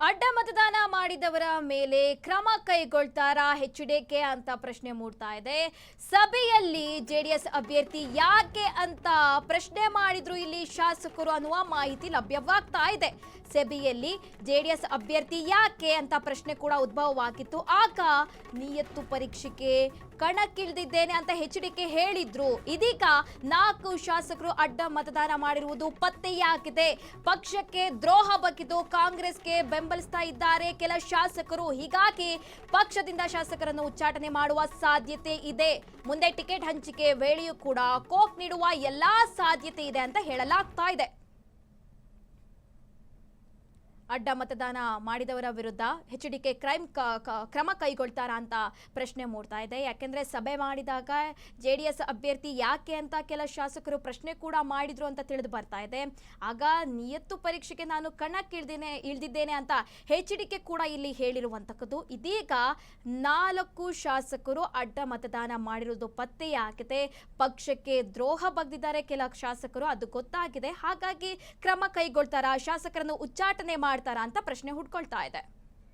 ಅಡ್ಡ ಮತದಾನ ಮಾಡಿದವರ ಮೇಲೆ ಕ್ರಮ ಕೈಗೊಳ್ತಾರಾ ಎಚ್ಡಿಕೆ ಅಂತ ಪ್ರಶ್ನೆ ಮೂಡ್ತಾ ಇದೆ. ಸಭೆಯಲ್ಲಿ ಜೆಡಿಎಸ್ ಅಭ್ಯರ್ಥಿ ಯಾಕೆ ಅಂತ ಪ್ರಶ್ನೆ ಮಾಡಿದ್ರು ಇಲ್ಲಿ ಶಾಸಕರು ಅನ್ನುವ ಮಾಹಿತಿ ಲಭ್ಯವಾಗ್ತಾ ಇದೆ. ಸಭೆಯಲ್ಲಿ ಜೆಡಿಎಸ್ ಅಭ್ಯರ್ಥಿ ಯಾಕೆ ಅಂತ ಪ್ರಶ್ನೆ ಕೂಡ ಉದ್ಭವವಾಗಿತ್ತು. ಆಗ ನಿಯತ್ತು ಪರೀಕ್ಷೆಗೆ ಕಣಕ್ಕಿಳಿದಿದ್ದೇನೆ ಅಂತ ಎಚ್ಡಿಕೆ ಹೇಳಿದ್ರು. ಇದೀಗ 4 ಶಾಸಕರು ಅಡ್ಡ ಮತದಾನ ಮಾಡಿರುವುದು ಪತ್ತೆಯಾಗಿದೆ. ಪಕ್ಷಕ್ಕೆ ದ್ರೋಹ ಬಗೆದು ಕಾಂಗ್ರೆಸ್ಗೆ ಬೆಂಬಲಿಸ್ತಾ ಇದ್ದಾರೆ ಕೆಲ ಶಾಸಕರು. ಹೀಗಾಗಿ ಪಕ್ಷದಿಂದ ಶಾಸಕರನ್ನು ಉಚ್ಚಾಟನೆ ಮಾಡುವ ಸಾಧ್ಯತೆ ಇದೆ. ಮುಂದೆ ಟಿಕೆಟ್ ಹಂಚಿಕೆ ವೇಳೆಯೂ ಕೂಡ ಕೋಕ್ ನೀಡುವ ಎಲ್ಲಾ ಸಾಧ್ಯತೆ ಇದೆ ಅಂತ ಹೇಳಲಾಗ್ತಾ ಇದೆ. ಅಡ್ಡ ಮತದಾನ ಮಾಡಿದವರ ವಿರುದ್ಧ ಎಚ್ಡಿಕೆ ಕ್ರಮ ಕೈಗೊಳ್ತಾರಾ ಅಂತ ಪ್ರಶ್ನೆ ಮೂಡ್ತಾ ಇದೆ. ಯಾಕೆಂದ್ರೆ ಸಭೆ ಮಾಡಿದಾಗ ಜೆಡಿಎಸ್ ಅಭ್ಯರ್ಥಿ ಯಾಕೆ ಅಂತ ಕೆಲ ಶಾಸಕರು ಪ್ರಶ್ನೆ ಕೂಡ ಮಾಡಿದ್ರು ಅಂತ ತಿಳಿದು ಬರ್ತಾ ಇದೆ. ಆಗ ನಿಯತ್ತು ಪರೀಕ್ಷೆಗೆ ನಾನು ಇಳಿದಿದ್ದೇನೆ ಅಂತ ಎಚ್ಡಿಕೆ ಕೂಡ ಇಲ್ಲಿ ಹೇಳಿರುವಂತಕ್ಕದ್ದು. ಇದೀಗ 4 ಶಾಸಕರು ಅಡ್ಡ ಮತದಾನ ಮಾಡಿರುವುದು ಪತ್ತೆಯಾಗಿದೆ. ಪಕ್ಷಕ್ಕೆ ದ್ರೋಹ ಬಗೆದಿದ್ದಾರೆ ಕೆಲ ಶಾಸಕರು, ಅದು ಗೊತ್ತಾಗಿದೆ. ಹಾಗಾಗಿ ಕ್ರಮ ಕೈಗೊಳ್ತಾರಾ, ಶಾಸಕರನ್ನು ಉಚ್ಚಾಟನೆ ಮಾಡ್ತಾರಾ ಅಂತ ಪ್ರಶ್ನೆ ಹುಡ್ಕೊಳ್ತಾ ಇದೆ.